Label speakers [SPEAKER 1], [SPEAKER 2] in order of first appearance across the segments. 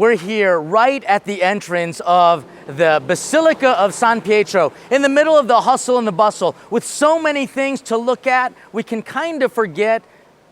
[SPEAKER 1] We're here right at the entrance of the Basilica of San Pietro, in the middle of the hustle and the bustle. With so many things to look at, we can kind of forget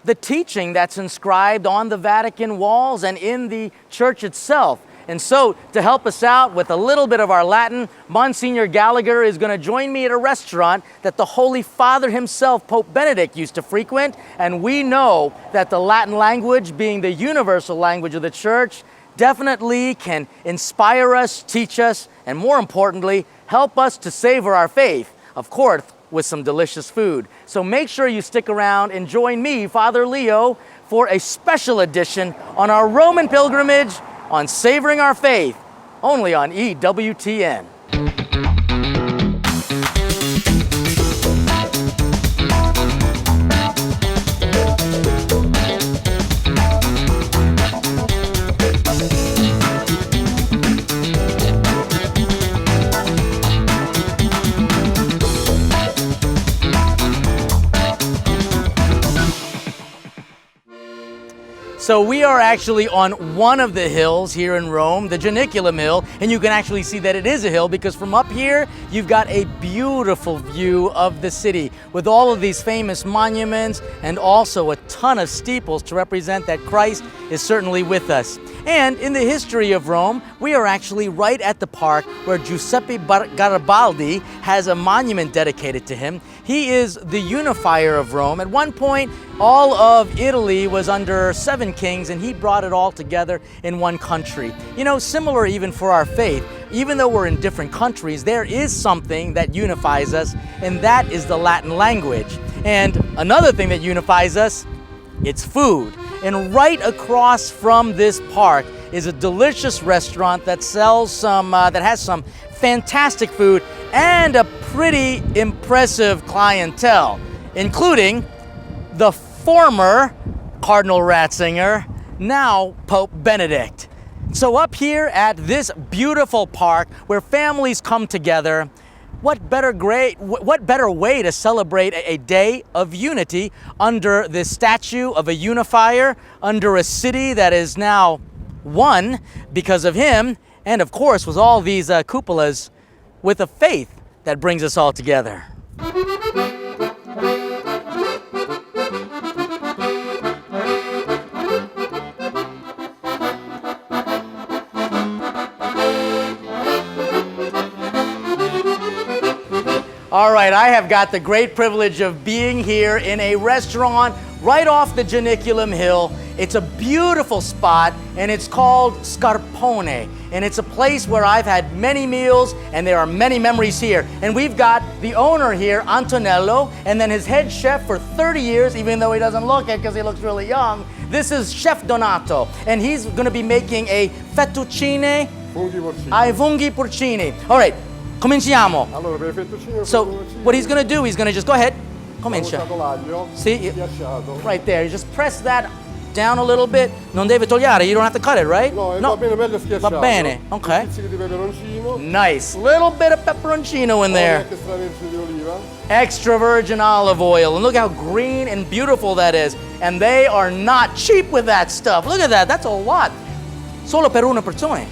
[SPEAKER 1] the teaching that's inscribed on the Vatican walls and in the church itself. And so, to help us out with a little bit of our Latin, Msgr Gallagher is going to join me at a restaurant that the Holy Father himself, Pope Benedict, used to frequent. And we know that the Latin language, being the universal language of the church, definitely can inspire us, teach us, and more importantly, help us to savor our faith, of course, with some delicious food. So make sure you stick around and join me, Father Leo, for a special edition on our Roman pilgrimage on Savoring Our Faith, only on EWTN. So we are actually on one of the hills here in Rome, the Janiculum Hill, and you can actually see that it is a hill because from up here, you've got a beautiful view of the city with all of these famous monuments and also a ton of steeples to represent that Christ is certainly with us. And in the history of Rome, we are actually right at the park where Giuseppe Garibaldi has a monument dedicated to him. He is the unifier of Rome. At one point, all of Italy was under 7 kings, and he brought it all together in one country. You know, similar even for our faith. Even though we're in different countries, there is something that unifies us, and that is the Latin language. And another thing that unifies us, it's food. And right across from this park is a delicious restaurant that sells that has some fantastic food and a pretty impressive clientele, including the former Cardinal Ratzinger, now Pope Benedict. So up here at this beautiful park where families come together, what better way to celebrate a day of unity under this statue of a unifier, under a city that is now one because of him, and of course with all these cupolas, with a faith that brings us all together. All right, I have got the great privilege of being here in a restaurant right off the Janiculum Hill. It's a beautiful spot, and it's called Scarpone. And it's a place where I've had many meals, and there are many memories here. And we've got the owner here, Antonello, and then his head chef for 30 years, even though he doesn't look it because he looks really young. This is Chef Donato, and he's going to be making a fettuccine ai funghi porcini. All right. Cominciamo.
[SPEAKER 2] Allora, per il fettuccine,
[SPEAKER 1] so what he's going to do, he's going to just go ahead. Comincia. See?
[SPEAKER 2] Ghiacciato.
[SPEAKER 1] Right there. You just press that down a little bit. Non deve togliere. You don't have to cut it, right?
[SPEAKER 2] No, va bene, bello schiacciato.
[SPEAKER 1] Va bene. Okay.
[SPEAKER 2] Pizzichi di peperoncino.
[SPEAKER 1] Nice. Little bit of pepperoncino in there.
[SPEAKER 2] Extravergine di oliva.
[SPEAKER 1] Extra virgin olive oil. And look how green and beautiful that is. And they are not cheap with that stuff. Look at that. That's a lot. Solo per una persona.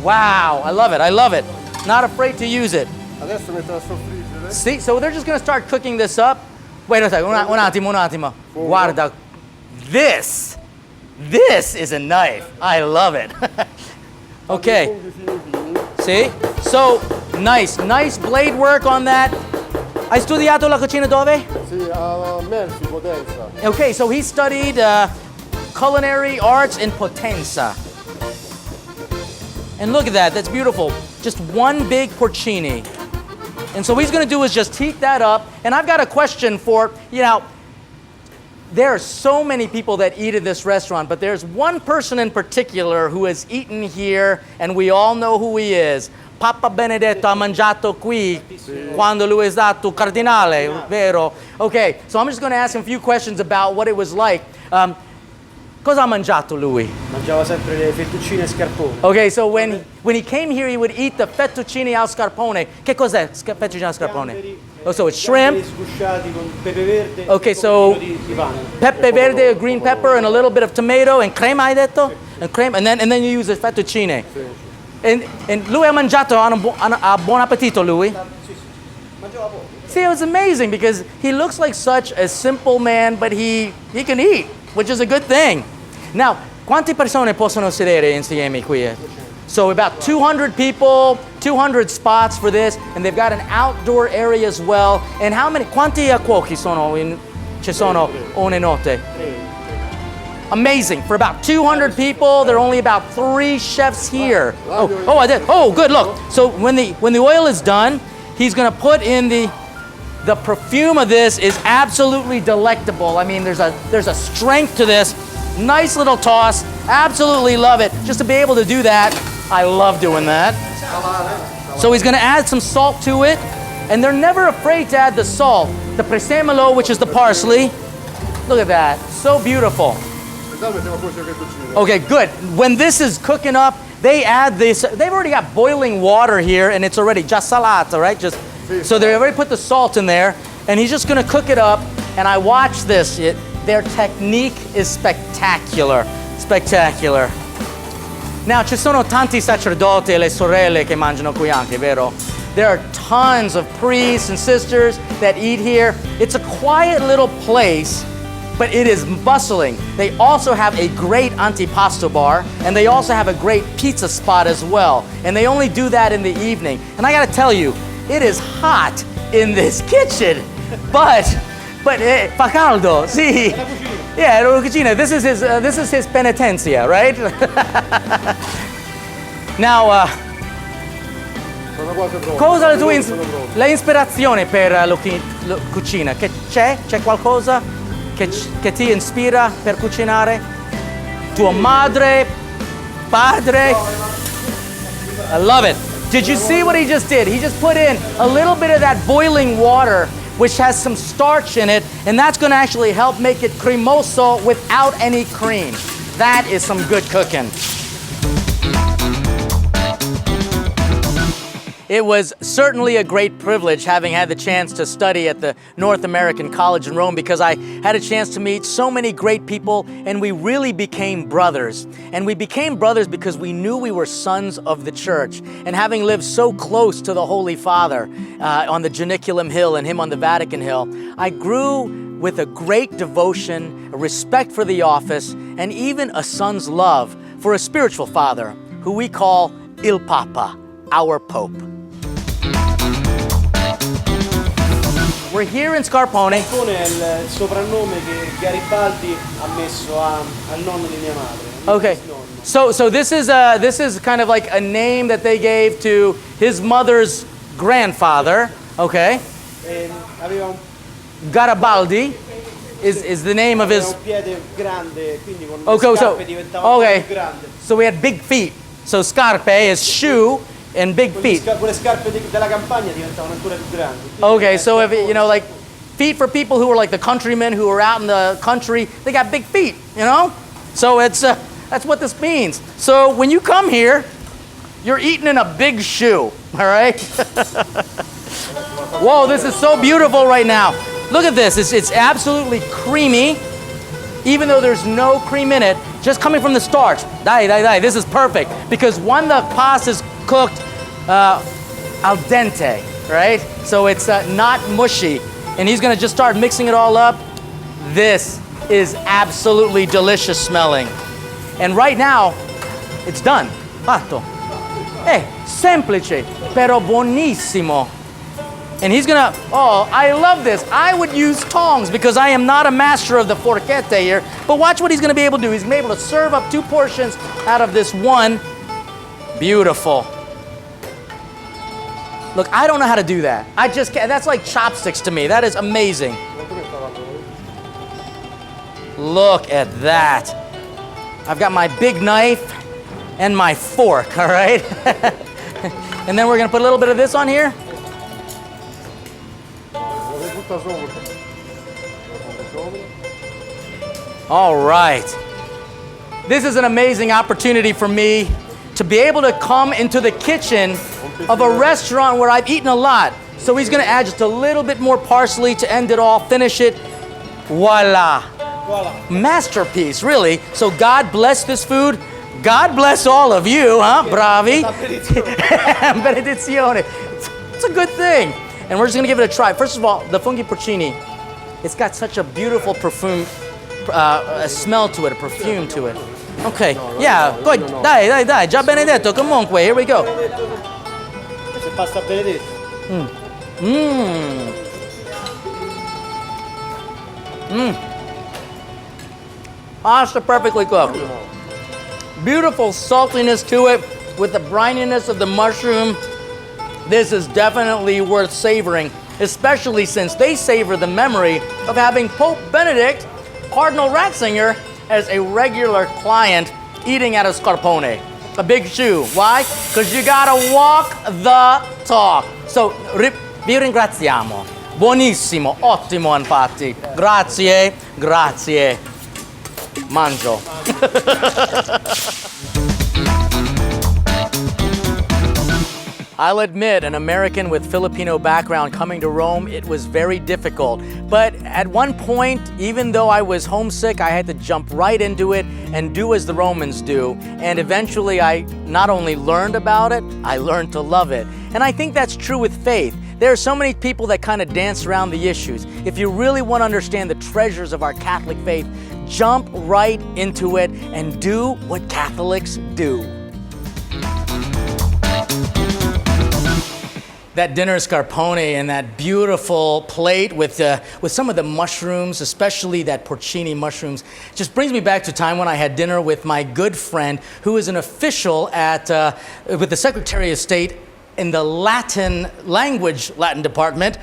[SPEAKER 1] Wow. I love it. I love it. Not afraid to use it.
[SPEAKER 2] Adesso metto a soffriggere.
[SPEAKER 1] See, so they're just going to start cooking this up. Wait a second, un attimo. Guarda, this is a knife. I love it. Okay. See? So, nice blade work on that. Hai studiato la cucina dove?
[SPEAKER 2] Sì, a Melfi, Potenza.
[SPEAKER 1] Okay, so he studied culinary arts in Potenza. And look at that, that's beautiful. Just one big porcini. And so what he's gonna do is just heat that up. And I've got a question for, there are so many people that eat at this restaurant, but there's one person in particular who has eaten here, and we all know who he is. Papa Benedetto ha mangiato qui quando lui è stato cardinale, vero? Okay, so I'm just gonna ask him a few questions about what it was like. Cosa ha mangiato lui?
[SPEAKER 3] Mangiava sempre le fettuccine e scarpone.
[SPEAKER 1] Okay, so when he came here, he would eat the fettuccine al scarpone. Che cos'è fettuccine al scarpone? Oh, so it's shrimp.
[SPEAKER 3] Sgusciati con pepe verde.
[SPEAKER 1] Okay, so
[SPEAKER 3] di pane.
[SPEAKER 1] pepe verde, green pepper, and a little bit of tomato and crema, hai detto? And cream, and then you use the fettuccine.
[SPEAKER 2] Sì.
[SPEAKER 1] And lui ha mangiato, ha buon appetito lui?
[SPEAKER 3] Mangiava poco.
[SPEAKER 1] See, it was amazing because he looks like such a simple man, but he can eat, which is a good thing. Now, quante persone possono sedere insieme qui? So about 200 people, 200 spots for this, and they've got an outdoor area as well. And quanti cuochi ci sono ogni notte? Amazing. For about 200 people, there are only about 3 chefs here. Oh, I did. Oh, good. Look. So when the oil is done, he's going to put in the perfume of this is absolutely delectable. I mean, there's a strength to this. Nice little toss. Absolutely love it. Just to be able to do that, I love doing that. So he's going to add some salt to it, and they're never afraid to add the salt. The prezzemolo, which is the parsley. Look at that. So beautiful. Okay, good. When this is cooking up, they add this. They've already got boiling water here, and it's already già salata, right? So they already put the salt in there, and he's just going to cook it up. And I watch this. Their technique is spectacular. Spectacular. Now, ci sono tanti sacerdoti e le sorelle che mangiano qui anche, vero? There are tons of priests and sisters that eat here. It's a quiet little place, but it is bustling. They also have a great antipasto bar, and they also have a great pizza spot as well. And they only do that in the evening. And I gotta tell you, it is hot in this kitchen, but fa caldo, sì. Yeah, la cucina. This is his penitentia, right? Now,
[SPEAKER 2] Sono quasi pronto.
[SPEAKER 1] cosa la tua
[SPEAKER 2] Sono pronto.
[SPEAKER 1] la ispirazione per la cucina? Che c'è qualcosa che ti ispira per cucinare? Tua madre, padre? I love it. Did you see what he just did? He just put in a little bit of that boiling water, which has some starch in it, and that's going to actually help make it cremoso without any cream. That is some good cooking. It was certainly a great privilege having had the chance to study at the North American College in Rome, because I had a chance to meet so many great people, and we really became brothers. And we became brothers because we knew we were sons of the church. And having lived so close to the Holy Father on the Janiculum Hill and him on the Vatican Hill, I grew with a great devotion, a respect for the office, and even a son's love for a spiritual father who we call Il Papa, our Pope. We're here in Scarpone.
[SPEAKER 3] Scarpone è il soprannome che Garibaldi ha messo al nonno di mia madre.
[SPEAKER 1] Okay, so this is kind of like a name that they gave to his mother's grandfather. Okay,
[SPEAKER 3] Aveva
[SPEAKER 1] Garibaldi is the name of his.
[SPEAKER 3] un piede grande, quindi con le
[SPEAKER 1] Okay,
[SPEAKER 3] scarpe diventava
[SPEAKER 1] okay,
[SPEAKER 3] più grande.
[SPEAKER 1] so we had big feet. So scarpe is shoe and big feet.
[SPEAKER 3] Con le scarpe della campagna diventavano ancora più grandi.
[SPEAKER 1] Okay, so if you know, like feet for people who are like the countrymen who are out in the country, they got big feet, you know? So it's that's what this means. So when you come here, you're eating in a big shoe, all right? Whoa, this is so beautiful right now. Look at this, it's absolutely creamy, even though there's no cream in it, just coming from the starch. This is perfect, because when the pasta is cooked al dente, right? So it's not mushy. And he's gonna just start mixing it all up. This is absolutely delicious smelling. And right now, it's done. Fatto. Semplice, pero buonissimo. And he's gonna, oh, I love this. I would use tongs because I am not a master of the forchetta here. But watch what he's gonna be able to do. He's gonna be able to serve up 2 portions out of this one. Beautiful. Look, I don't know how to do that. I just can't. That's like chopsticks to me. That is amazing. Look at that. I've got my big knife and my fork, all right? And then we're gonna put a little bit of this on here. All right. This is an amazing opportunity for me to be able to come into the kitchen of a restaurant where I've eaten a lot. So he's gonna add just a little bit more parsley to end it all, finish it. Voila. Masterpiece, really. So God bless this food. God bless all of you, huh? Bravi. Benedizione. It's a good thing. And we're just gonna give it a try. First of all, the funghi porcini, it's got such a beautiful perfume, a smell to it, a perfume to it. Okay, yeah, poi dai, già benedetto, comunque, here we go.
[SPEAKER 3] Se pasta benedetto.
[SPEAKER 1] Pasta perfectly cooked. Beautiful saltiness to it with the brininess of the mushroom. This is definitely worth savoring, especially since they savor the memory of having Pope Benedict, Cardinal Ratzinger, as a regular client eating at a scarpone. A big shoe. Why? Because you gotta walk the talk. So, vi ringraziamo. Buonissimo, ottimo infatti. Grazie, grazie. Mangio. I'll admit, an American with Filipino background coming to Rome, it was very difficult. But at one point, even though I was homesick, I had to jump right into it and do as the Romans do. And eventually I not only learned about it, I learned to love it. And I think that's true with faith. There are so many people that kind of dance around the issues. If you really want to understand the treasures of our Catholic faith, jump right into it and do what Catholics do. That dinner scarpone and that beautiful plate with some of the mushrooms, especially that porcini mushrooms, just brings me back to a time when I had dinner with my good friend who is an official with the Secretary of State in the Latin department.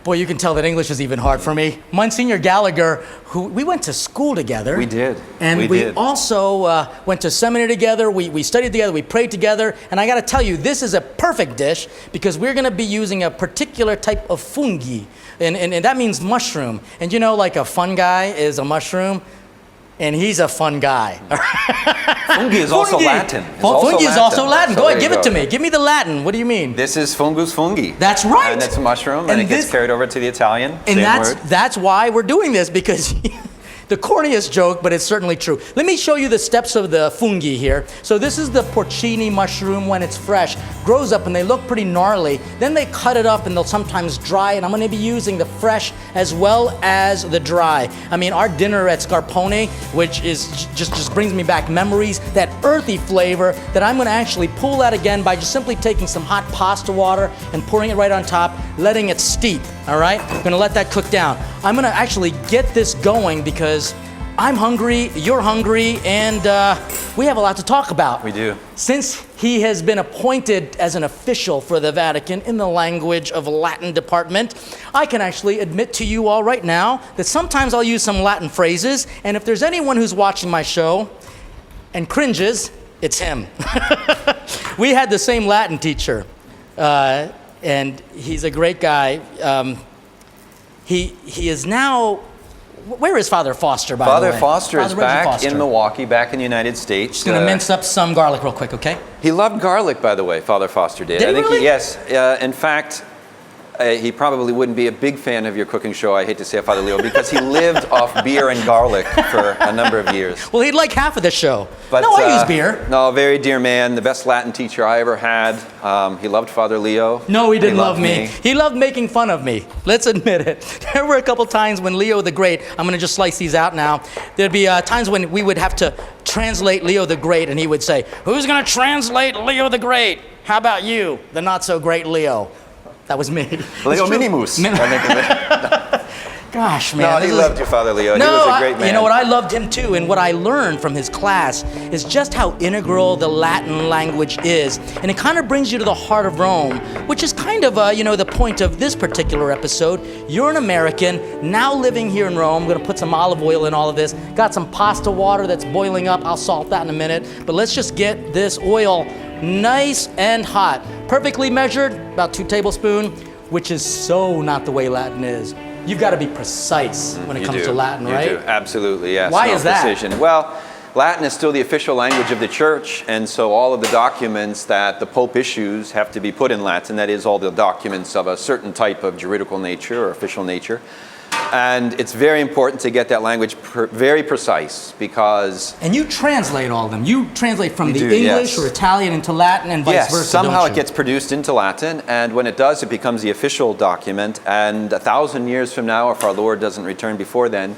[SPEAKER 1] Boy, you can tell that English is even hard for me. Msgr Gallagher, who we went to school together.
[SPEAKER 4] We did.
[SPEAKER 1] And we also went to seminary together. We studied together. We prayed together. And I got to tell you, this is a perfect dish because we're going to be using a particular type of funghi. And that means mushroom. And you know, like a fun guy is a mushroom. And he's a fun guy.
[SPEAKER 4] Fungi is also Latin.
[SPEAKER 1] Fungi is also Latin.
[SPEAKER 4] So
[SPEAKER 1] go ahead, give it to me. Give me the Latin. What do you mean?
[SPEAKER 4] This is fungus fungi.
[SPEAKER 1] That's right.
[SPEAKER 4] And it's a mushroom, and it gets carried over to the Italian.
[SPEAKER 1] And
[SPEAKER 4] same word.
[SPEAKER 1] that's why we're doing this, because the corniest joke, but it's certainly true. Let me show you the steps of the fungi here. So this is the porcini mushroom when it's fresh. Grows up and they look pretty gnarly. Then they cut it up and they'll sometimes dry, and I'm gonna be using the fresh as well as the dry. I mean, our dinner at Scarpone, which is just brings me back memories, that earthy flavor that I'm gonna actually pull out again by just simply taking some hot pasta water and pouring it right on top, letting it steep, all right? I'm gonna let that cook down. I'm gonna actually get this going because I'm hungry, you're hungry, and we have a lot to talk about.
[SPEAKER 4] We do.
[SPEAKER 1] Since he has been appointed as an official for the Vatican in the language of Latin department, I can actually admit to you all right now that sometimes I'll use some Latin phrases, and if there's anyone who's watching my show and cringes, it's him. We had the same Latin teacher, and he's a great guy. He is now... Where is Father Foster, by the way?
[SPEAKER 4] Father Foster is back in Milwaukee, back in the United States.
[SPEAKER 1] Just going to mince up some garlic real quick, okay?
[SPEAKER 4] He loved garlic, by the way, Father Foster did.
[SPEAKER 1] Did he really?
[SPEAKER 4] Yes. In fact, he probably wouldn't be a big fan of your cooking show, I hate to say it, Father Leo, because he lived off beer and garlic for a number of years.
[SPEAKER 1] Well, he'd like half of the show.
[SPEAKER 4] But,
[SPEAKER 1] no, I use beer.
[SPEAKER 4] No, very dear man, the best Latin teacher I ever had. He loved Father Leo.
[SPEAKER 1] No, he didn't love me. He loved making fun of me. Let's admit it. There were a couple times when Leo the Great, I'm going to just slice these out now. There'd be times when we would have to translate Leo the Great, and he would say, "Who's going to translate Leo the Great? How about you, the not-so-great Leo?" That was me.
[SPEAKER 4] Leo Minimus.
[SPEAKER 1] Gosh, man.
[SPEAKER 4] No, he loved you, Father Leo.
[SPEAKER 1] No,
[SPEAKER 4] he was a great man.
[SPEAKER 1] You know what? I loved him too, and what I learned from his class is just how integral the Latin language is. And it kind of brings you to the heart of Rome, which is kind of, the point of this particular episode. You're an American, now living here in Rome. I'm going to put some olive oil in all of this. Got some pasta water that's boiling up. I'll salt that in a minute. But let's just get this oil nice and hot. Perfectly measured, about 2 tablespoons, which is so not the way Latin is. You've got to be precise when it comes to Latin, right?
[SPEAKER 4] You do, absolutely, yes.
[SPEAKER 1] Why is that?
[SPEAKER 4] Precision. Well, Latin is still the official language of the church, and so all of the documents that the Pope issues have to be put in Latin. That is, all the documents of a certain type of juridical nature or official nature. And it's very important to get that language very precise because...
[SPEAKER 1] And you translate all of them. You translate from the
[SPEAKER 4] do,
[SPEAKER 1] English
[SPEAKER 4] yes.
[SPEAKER 1] or Italian into Latin and vice
[SPEAKER 4] Yes,
[SPEAKER 1] versa,
[SPEAKER 4] somehow
[SPEAKER 1] don't
[SPEAKER 4] it
[SPEAKER 1] you?
[SPEAKER 4] gets produced into Latin, and when it does, it becomes the official document. And 1,000 years from now, if our Lord doesn't return before then,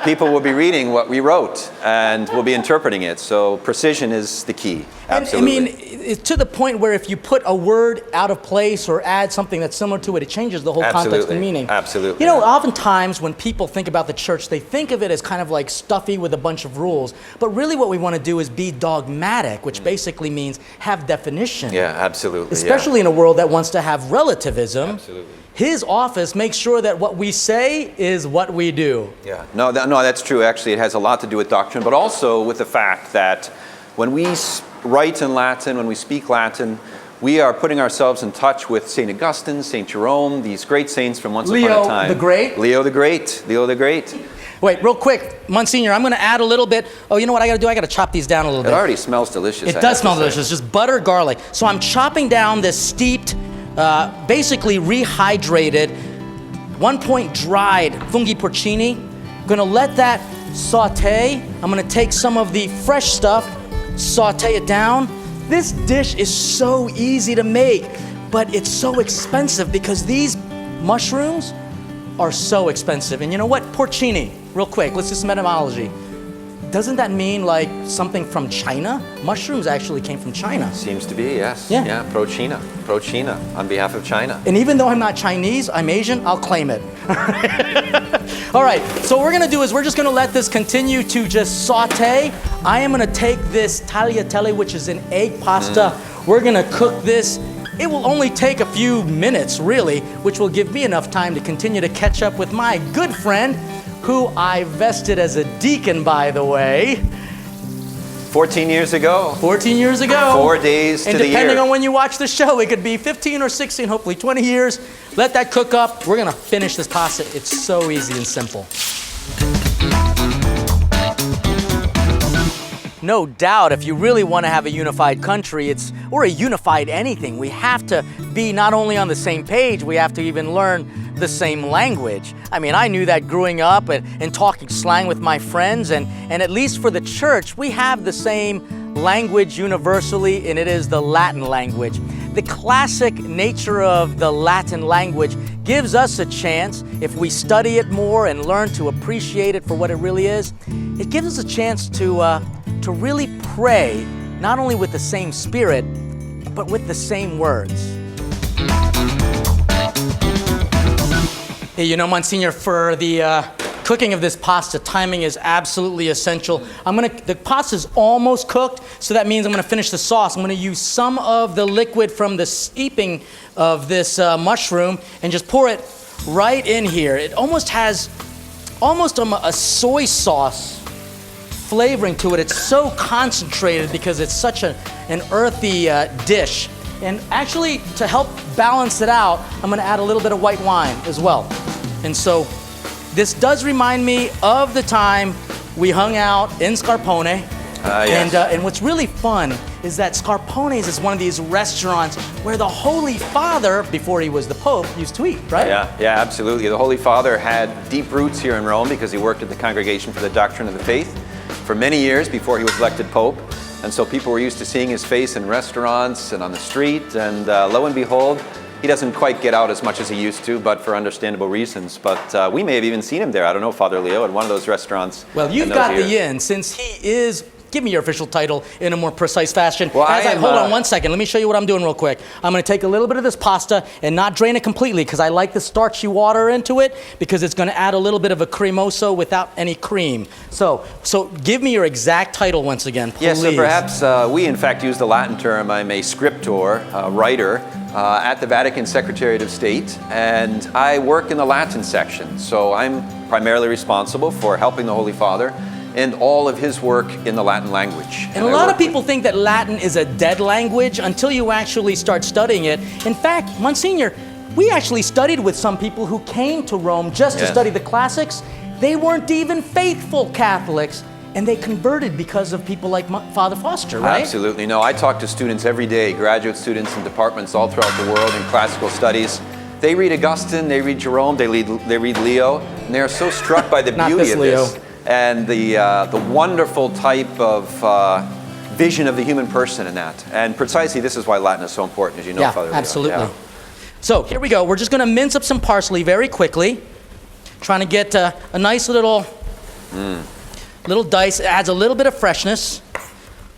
[SPEAKER 4] people will be reading what we wrote and will be interpreting it. So precision is the key. Absolutely.
[SPEAKER 1] And, I mean, it's to the point where if you put a word out of place or add something that's similar to it, it changes the whole context and meaning.
[SPEAKER 4] Absolutely.
[SPEAKER 1] You know, oftentimes when people think about the church, they think of it as kind of like stuffy with a bunch of rules. But really what we want to do is be dogmatic, which basically means have definition.
[SPEAKER 4] Yeah, absolutely.
[SPEAKER 1] Especially in a world that wants to have relativism.
[SPEAKER 4] Absolutely.
[SPEAKER 1] His office makes sure that what we say is what we do.
[SPEAKER 4] Yeah. No, that's true. Actually, it has a lot to do with doctrine, but also with the fact that when we write in Latin, when we speak Latin, we are putting ourselves in touch with St. Augustine, St. Jerome, these great saints from once upon a time.
[SPEAKER 1] Leo the Great?
[SPEAKER 4] Leo the Great. Leo the Great.
[SPEAKER 1] Wait, real quick, Monsignor, I'm going to add a little bit. Oh, you know what I got to do? I got to chop these down a little
[SPEAKER 4] It
[SPEAKER 1] bit.
[SPEAKER 4] already smells delicious.
[SPEAKER 1] It does smell delicious, just butter, garlic. So I'm chopping down this steeped, basically rehydrated, 1 point dried funghi porcini. I'm gonna let that saute. I'm gonna take some of the fresh stuff, saute it down. This dish is so easy to make, but it's so expensive because these mushrooms are so expensive. And you know what? Porcini, real quick, let's do some etymology. Doesn't that mean like something from China? Mushrooms actually came from China.
[SPEAKER 4] Seems to be, yes.
[SPEAKER 1] Yeah.
[SPEAKER 4] Pro China. Pro China on behalf of China.
[SPEAKER 1] And even though I'm not Chinese, I'm Asian, I'll claim it. All right, so what we're gonna do is we're just gonna let this continue to just saute. I am gonna take this tagliatelle, which is an egg pasta. We're gonna cook this. It will only take a few minutes, really, which will give me enough time to continue to catch up with my good friend, who I vested as a deacon, by the way.
[SPEAKER 4] 14 years ago.
[SPEAKER 1] 14 years ago.
[SPEAKER 4] 4 days
[SPEAKER 1] and
[SPEAKER 4] to the year.
[SPEAKER 1] And depending on when you watch the show, it could be 15 or 16, hopefully 20 years. Let that cook up. We're gonna finish this pasta. It's so easy and simple. No doubt, if you really want to have a unified country, or a unified anything, we have to be not only on the same page, we have to even learn the same language. I mean, I knew that growing up and talking slang with my friends, and at least for the church, we have the same language universally, and it is the Latin language. The classic nature of the Latin language gives us a chance, if we study it more and learn to appreciate it for what it really is, it gives us a chance to really pray, not only with the same spirit, but with the same words. Hey, you know, Monsignor, for the cooking of this pasta, timing is absolutely essential. The pasta's almost cooked, so that means I'm gonna finish the sauce. I'm gonna use some of the liquid from the steeping of this mushroom and just pour it right in here. It almost has a soy sauce flavoring to it. It's so concentrated because it's such an earthy dish. And actually, to help balance it out, I'm gonna add a little bit of white wine as well. And so, this does remind me of the time we hung out in Scarpone.
[SPEAKER 4] Yes.
[SPEAKER 1] And what's really fun is that Scarpone's is one of these restaurants where the Holy Father, before he was the Pope, used to eat, right?
[SPEAKER 4] Yeah, absolutely. The Holy Father had deep roots here in Rome because he worked at the Congregation for the Doctrine of the Faith for many years before he was elected Pope. And so people were used to seeing his face in restaurants and on the street, and lo and behold, he doesn't quite get out as much as he used to, but for understandable reasons. But we may have even seen him there, I don't know, Father Leo, at one of those restaurants.
[SPEAKER 1] Well, you've got the in, since he is, give me your official title in a more precise fashion.
[SPEAKER 4] Well,
[SPEAKER 1] hold on 1 second, let me show you what I'm doing real quick. I'm gonna take a little bit of this pasta and not drain it completely because I like the starchy water into it because it's gonna add a little bit of a cremoso without any cream. So give me your exact title once again, please.
[SPEAKER 4] Yes, so perhaps we in fact use the Latin term. I'm a scriptor, a writer, at the Vatican Secretariat of State, and I work in the Latin section. So I'm primarily responsible for helping the Holy Father and all of his work in the Latin language.
[SPEAKER 1] And a lot of people think that Latin is a dead language until you actually start studying it. In fact, Monsignor, we actually studied with some people who came to Rome just to study the classics. They weren't even faithful Catholics, and they converted because of people like Father Foster, right?
[SPEAKER 4] Absolutely. No, I talk to students every day, graduate students in departments all throughout the world in classical studies, They read Augustine, they read Jerome, they read Leo, and they're so struck by the
[SPEAKER 1] Not
[SPEAKER 4] beauty
[SPEAKER 1] this
[SPEAKER 4] of
[SPEAKER 1] Leo.
[SPEAKER 4] this and the wonderful type of vision of the human person in that. And precisely this is why Latin is so important, as you know,
[SPEAKER 1] Yeah,
[SPEAKER 4] Father Leo.
[SPEAKER 1] absolutely.
[SPEAKER 4] Yeah.
[SPEAKER 1] So here we go. We're just going to mince up some parsley very quickly, trying to get a nice little dice. It adds a little bit of freshness.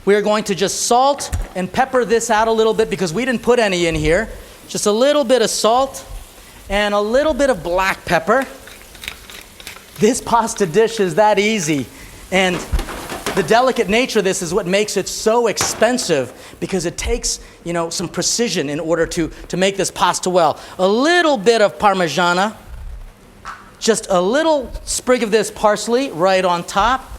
[SPEAKER 1] We're going to just salt and pepper this out a little bit because we didn't put any in here. Just a little bit of salt and a little bit of black pepper. This pasta dish is that easy. And the delicate nature of this is what makes it so expensive because it takes, some precision in order to make this pasta well. A little bit of Parmigiana, just a little sprig of this parsley right on top.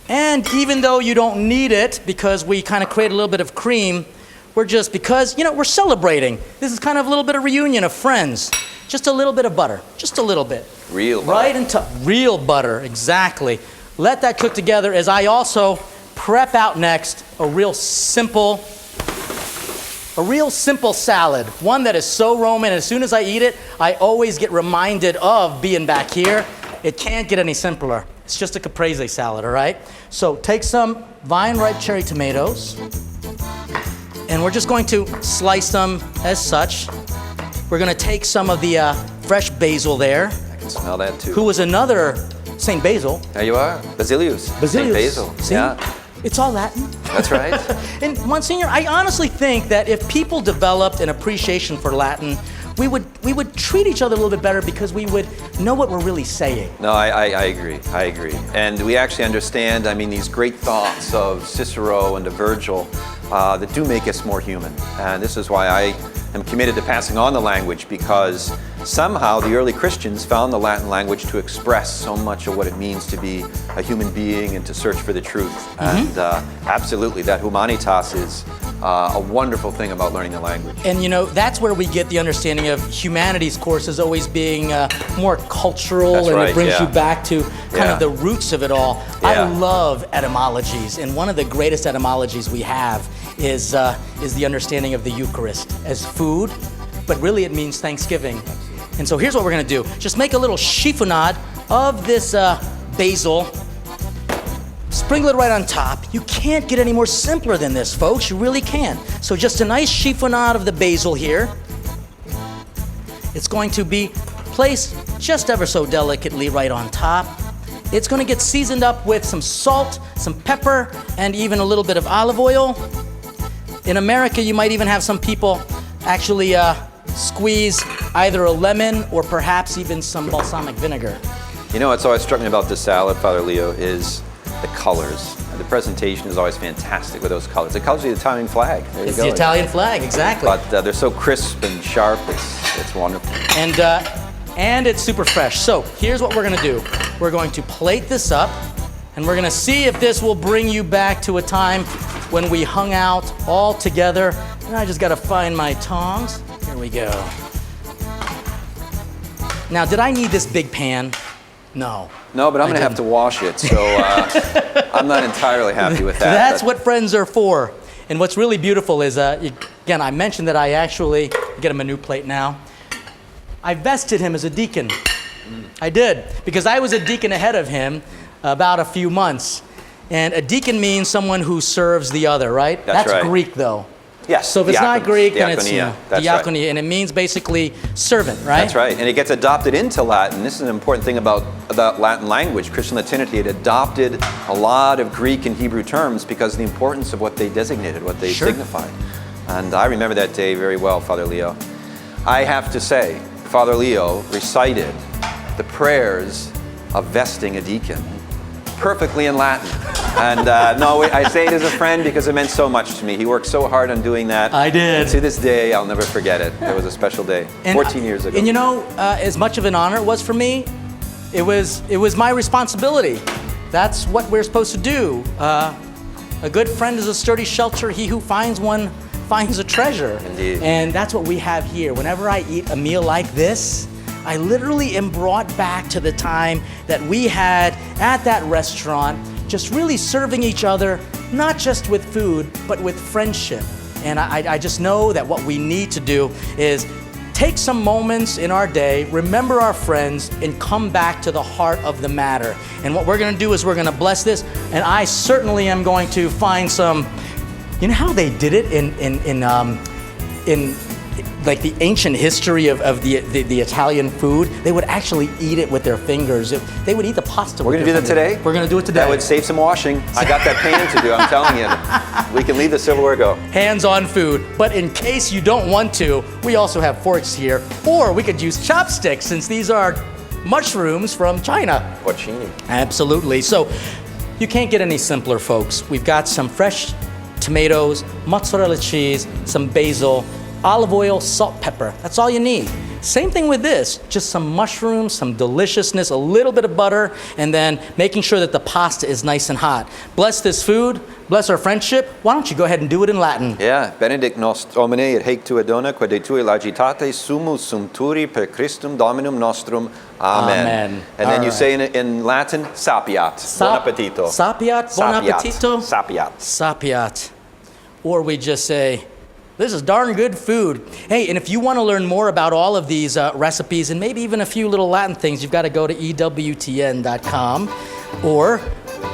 [SPEAKER 1] And even though you don't need it because we kind of create a little bit of cream, because we're celebrating. This is kind of a little bit of reunion of friends. Just a little bit of butter, just a little bit.
[SPEAKER 4] Real butter.
[SPEAKER 1] Right into real butter, exactly. Let that cook together as I also prep out next a real simple salad. One that is so Roman. As soon as I eat it, I always get reminded of being back here. It can't get any simpler. It's just a caprese salad, all right? So take some vine-ripe cherry tomatoes, and we're just going to slice them as such. We're going to take some of the fresh basil there.
[SPEAKER 4] I can smell that too.
[SPEAKER 1] Who was another Saint Basil.
[SPEAKER 4] There you are, Basilius. Saint Basil.
[SPEAKER 1] See?
[SPEAKER 4] Yeah,
[SPEAKER 1] It's all Latin.
[SPEAKER 4] that's right.
[SPEAKER 1] And Monsignor, I honestly think that if people developed an appreciation for Latin, we would treat each other a little bit better because we would know what we're really saying.
[SPEAKER 4] No, I agree. I agree. And we actually understand, these great thoughts of Cicero and of Virgil that do make us more human. And this is why I am committed to passing on the language, because somehow the early Christians found the Latin language to express so much of what it means to be a human being and to search for the truth. And absolutely, that humanitas is a wonderful thing about learning the language.
[SPEAKER 1] And that's where we get the understanding of humanities courses always being more cultural.
[SPEAKER 4] That's
[SPEAKER 1] and
[SPEAKER 4] right,
[SPEAKER 1] it brings
[SPEAKER 4] yeah.
[SPEAKER 1] you back to kind
[SPEAKER 4] Yeah.
[SPEAKER 1] of the roots of it all.
[SPEAKER 4] Yeah.
[SPEAKER 1] I love etymologies, and one of the greatest etymologies we have is the understanding of the Eucharist as food, but really it means Thanksgiving. And so here's what we're going to do. Just make a little chiffonade of this basil. Sprinkle it right on top. You can't get any more simpler than this, folks. You really can't. So just a nice chiffonade of the basil here. It's going to be placed just ever so delicately right on top. It's going to get seasoned up with some salt, some pepper, and even a little bit of olive oil. In America, you might even have some people actually squeeze either a lemon or perhaps even some balsamic vinegar.
[SPEAKER 4] What's always struck me about this salad, Father Leo, is the colors. The presentation is always fantastic with those colors. The colors of the Italian flag. There
[SPEAKER 1] It's
[SPEAKER 4] you go.
[SPEAKER 1] the Italian flag, exactly.
[SPEAKER 4] But they're so crisp and sharp. It's wonderful.
[SPEAKER 1] And it's super fresh. So here's what we're going to do. We're going to plate this up, and we're going to see if this will bring you back to a time when we hung out all together. And I just got to find my tongs. Here we go. Now, did I need this big pan? No.
[SPEAKER 4] No, but I'm going to have to wash it, so I'm not entirely happy with that.
[SPEAKER 1] That's what friends are for. And what's really beautiful is, again, I mentioned that I actually, get him a new plate now, I vested him as a deacon. I did, because I was a deacon ahead of him about a few months. And a deacon means someone who serves the other, right?
[SPEAKER 4] That's right.
[SPEAKER 1] Greek, though.
[SPEAKER 4] Yes.
[SPEAKER 1] So if it's not Greek, then it's
[SPEAKER 4] diakonia. That's
[SPEAKER 1] diakonia,
[SPEAKER 4] right.
[SPEAKER 1] and it means basically servant, right?
[SPEAKER 4] That's right, and it gets adopted into Latin. This is an important thing about Latin language. Christian Latinity, it adopted a lot of Greek and Hebrew terms because of the importance of what they designated, what they signified. And I remember that day very well, Father Leo. I have to say, Father Leo recited the prayers of vesting a deacon perfectly in Latin. And I say it as a friend because it meant so much to me. He worked so hard on doing that.
[SPEAKER 1] I did.
[SPEAKER 4] And to this day, I'll never forget it. It was a special day, 14 years ago.
[SPEAKER 1] And as much of an honor it was for me, it was my responsibility. That's what we're supposed to do. A good friend is a sturdy shelter. He who finds one finds a treasure.
[SPEAKER 4] Indeed.
[SPEAKER 1] And that's what we have here. Whenever I eat a meal like this, I literally am brought back to the time that we had at that restaurant, just really serving each other, not just with food, but with friendship. And I just know that what we need to do is take some moments in our day, remember our friends, and come back to the heart of the matter. And what we're going to do is we're going to bless this, and I certainly am going to find some. You know how they did it in like the ancient history of the Italian food? They would actually eat it with their fingers. They would eat the pasta.
[SPEAKER 4] We're going to do that today?
[SPEAKER 1] We're going to do it today.
[SPEAKER 4] That would save some washing. I got that pan to do, I'm telling you. We can leave the silverware go.
[SPEAKER 1] Hands-on food. But in case you don't want to, we also have forks here. Or we could use chopsticks, since these are mushrooms from China.
[SPEAKER 4] Porcini.
[SPEAKER 1] Absolutely. So you can't get any simpler, folks. We've got some fresh tomatoes, mozzarella cheese, some basil, olive oil, salt, pepper. That's all you need. Same thing with this, just some mushrooms, some deliciousness, a little bit of butter, and then making sure that the pasta is nice and hot. Bless this food, bless our friendship. Why don't you go ahead and do it in Latin?
[SPEAKER 4] Yeah, benedict nos Domine et haec tua dona, quae de tui lagitate sumus sumpturi per Christum Dominum nostrum. Amen.
[SPEAKER 1] Amen.
[SPEAKER 4] And then you say in Latin, sapiat. Buon appetito.
[SPEAKER 1] Sapiat, buon appetito.
[SPEAKER 4] Sapiat.
[SPEAKER 1] Sapiat. Or we just say, this is darn good food. Hey, and if you want to learn more about all of these recipes and maybe even a few little Latin things, you've got to go to EWTN.com. Or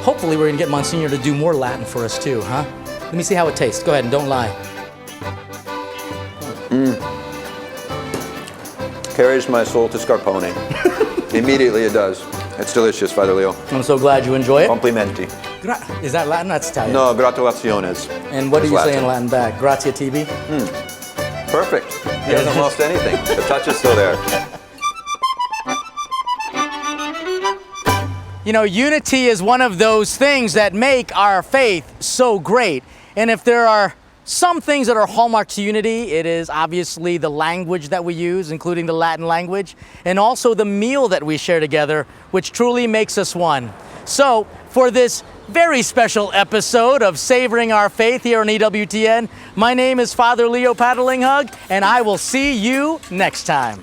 [SPEAKER 1] hopefully we're going to get Monsignor to do more Latin for us too, huh? Let me see how it tastes. Go ahead and don't lie.
[SPEAKER 4] Carries my soul to Scarpone. Immediately it does. It's delicious, Father Leo.
[SPEAKER 1] I'm so glad you enjoy it.
[SPEAKER 4] Complimenti.
[SPEAKER 1] Is that Latin? That's Italian.
[SPEAKER 4] No, gratulaciones.
[SPEAKER 1] And what do
[SPEAKER 4] It's
[SPEAKER 1] you say in
[SPEAKER 4] Latin.
[SPEAKER 1] Latin back? Grazie, TB?
[SPEAKER 4] Perfect. He hasn't lost anything. The touch is still there.
[SPEAKER 1] You know, unity is one of those things that make our faith so great. And if there are some things that are hallmark to unity, it is obviously the language that we use, including the Latin language, and also the meal that we share together, which truly makes us one. So, for this very special episode of Savoring Our Faith here on EWTN, my name is Father Leo Paddlinghug, and I will see you next time.